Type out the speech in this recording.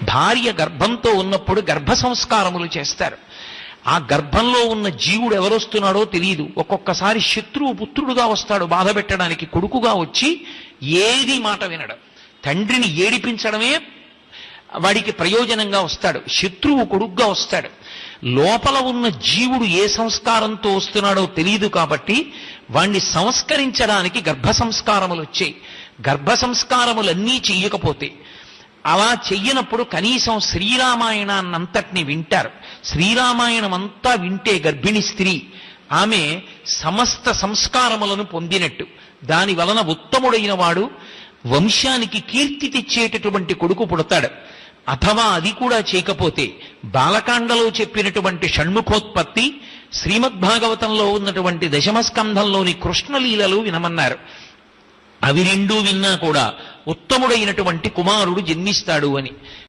భార్య గర్భంతో ఉన్నప్పుడు గర్భ సంస్కారములు చేస్తారు. ఆ గర్భంలో ఉన్న జీవుడు ఎవరొస్తున్నాడో తెలియదు. ఒక్కొక్కసారి శత్రువు పుత్రుడుగా వస్తాడు బాధ పెట్టడానికి, కొడుకుగా వచ్చి ఏది మాట వినడం, తండ్రిని ఏడిపించడమే వాడికి ప్రయోజనంగా వస్తాడు. శత్రువు కొడుకుగా వస్తాడు. లోపల ఉన్న జీవుడు ఏ సంస్కారంతో వస్తున్నాడో తెలియదు కాబట్టి వాణ్ణి సంస్కరించడానికి గర్భ సంస్కారములు వచ్చాయి. గర్భ సంస్కారములన్నీ చెయ్యకపోతే, అలా చెయ్యనప్పుడు కనీసం శ్రీరామాయణాన్నంతటిని వింటారు. శ్రీరామాయణం అంతా వింటే గర్భిణి స్త్రీ ఆమె సమస్త సంస్కారములను పొందినట్టు. దాని వలన ఉత్తముడైన వాడు వంశానికి కీర్తి తెచ్చేటటువంటి కొడుకు పుడతాడు. అథవా అది కూడా చేయకపోతే బాలకాండలో చెప్పినటువంటి షణ్ముఖోత్పత్తి, శ్రీమద్భాగవతంలో ఉన్నటువంటి దశమస్కంధంలోని కృష్ణలీలలు వినమన్నారు. అవి రెండూ విన్నా కూడా ఉత్తముడైనటువంటి కుమారుడు జన్మిస్తాడు అని.